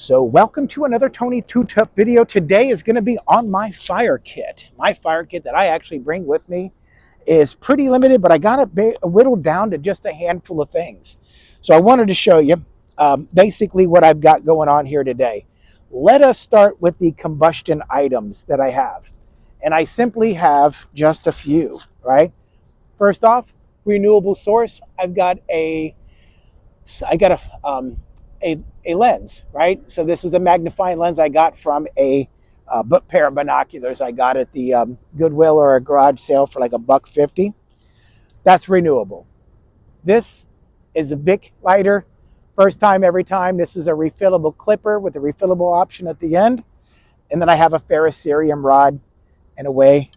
So welcome to another Tony Too Tough video. Today is going to be on my fire kit. My fire kit that I actually bring with me is pretty limited, but I got it whittled down to just a handful of things. So I wanted to show you basically what I've got going on here today. Let us start with the combustion items that I have. And I simply have just a few, right? First off, renewable source. I've got a lens, right? So this is a magnifying lens I got from a pair of binoculars I got at the Goodwill or a garage sale for like $1.50. That's renewable. This is a Bic lighter. First time, every time. This is a refillable clipper with a refillable option at the end. And then I have a ferrocerium rod and a way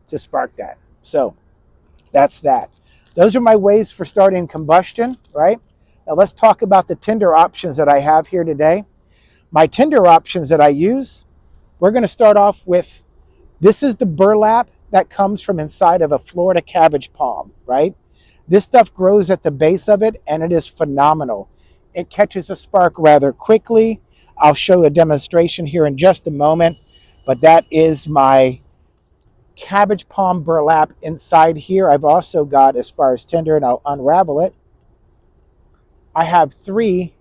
to spark that. So that's that. Those are my ways for starting combustion, right? Now let's talk about the tinder options that I have here today. My tinder options that I use, we're going to start off with, this is the burlap that comes from inside of a Florida cabbage palm, right? This stuff grows at the base of it and it is phenomenal. It catches a spark rather quickly. I'll show a demonstration here in just a moment, but that is my cabbage palm burlap inside here. I've also got, as far as tinder, and I'll unravel it, I have 3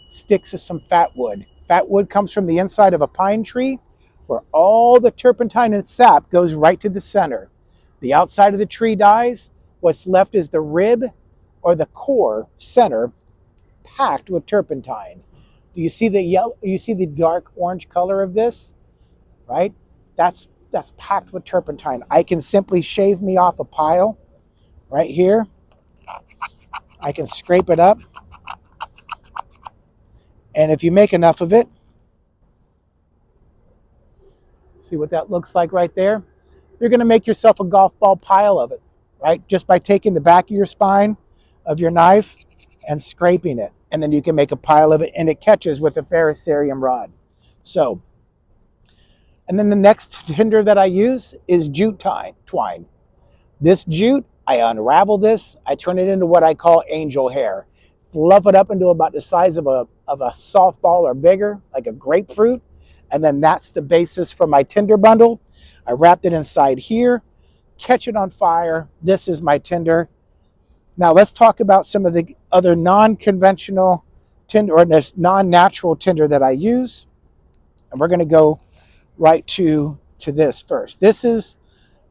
sticks of some fat wood. Fat wood comes from the inside of a pine tree where all the turpentine and sap goes right to the center. The outside of the tree dies. What's left is the rib or the core center packed with turpentine. Do you see the yellow? You see the dark orange color of this, right? That's packed with turpentine. I can simply shave me off a pile right here. I can scrape it up. And if you make enough of it, see what that looks like right there? You're going to make yourself a golf ball pile of it, right? Just by taking the back of your spine of your knife and scraping it. And then you can make a pile of it and it catches with a ferrocerium rod. So, and then the next tinder that I use is jute twine. This jute, I unravel this, I turn it into what I call angel hair. Fluff it up into about the size of a softball or bigger, like a grapefruit. And then that's the basis for my tinder bundle. I wrapped it inside here, catch it on fire. This is my tinder. Now let's talk about some of the other non-conventional tinder or this non-natural tinder that I use. And we're going to go right to this first. This is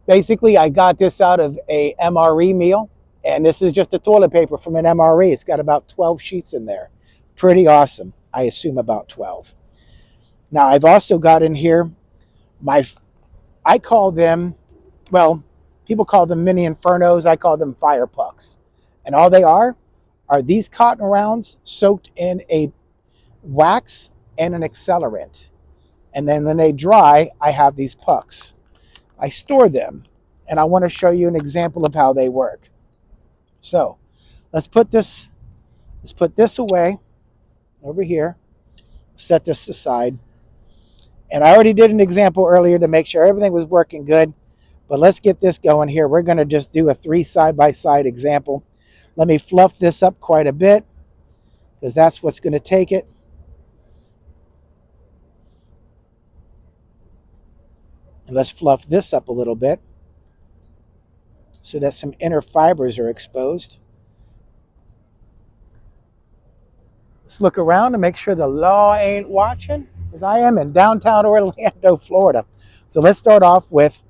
basically, I got this out of a MRE meal. And this is just a toilet paper from an MRE. It's got about 12 sheets in there. Pretty awesome. I assume about 12. Now, I've also got in here I call them, well, people call them mini infernos. I call them fire pucks. And all they are these cotton rounds soaked in a wax and an accelerant. And then when they dry, I have these pucks. I store them. And I want to show you an example of how they work. So let's put this away over here, set this aside. And I already did an example earlier to make sure everything was working good, but let's get this going here. We're going to just do a 3 side-by-side example. Let me fluff this up quite a bit because that's what's going to take it. And let's fluff this up a little bit so that some inner fibers are exposed. Let's look around and make sure the law ain't watching, because I am in downtown Orlando, Florida. So let's start off with,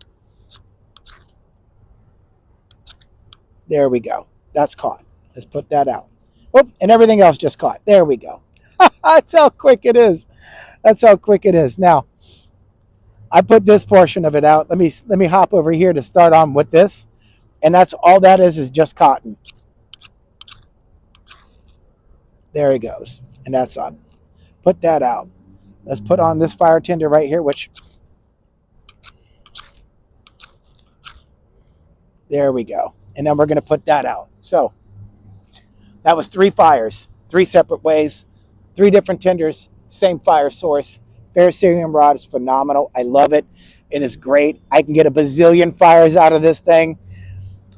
there we go. That's caught. Let's put that out. Oh, and everything else just caught. There we go. That's how quick it is. That's how quick it is. Now, I put this portion of it out. Let me hop over here to start on with this. And that's all that is just cotton. There it goes. And that's on. Put that out. Let's put on this fire tinder right here, which, there we go. And then we're going to put that out. So that was 3 fires, 3 separate ways, 3 different tinders, same fire source. Ferrocerium rod is phenomenal. I love it. It is great. I can get a bazillion fires out of this thing.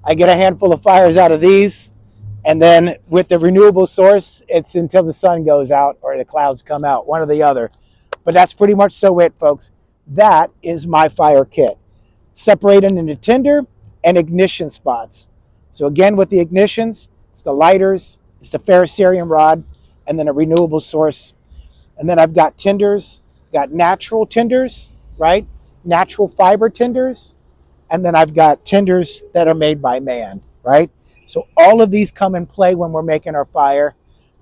I get a handful of fires out of these, And then with the renewable source, it's until the sun goes out or the clouds come out, one or the other. But that's pretty much so it, folks. That is my fire kit, separated into tinder and ignition spots. So again, with the ignitions, it's the lighters, it's the ferrocerium rod, and then a renewable source. And then I've got tinders, got natural tinders, right? Natural fiber tinders. And then I've got tinders that are made by man, right? So all of these come in play when we're making our fire.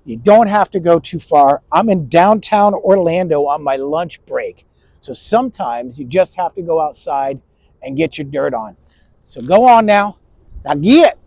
You don't have to go too far. I'm in downtown Orlando on my lunch break. So sometimes you just have to go outside and get your dirt on. So go on now. Now get.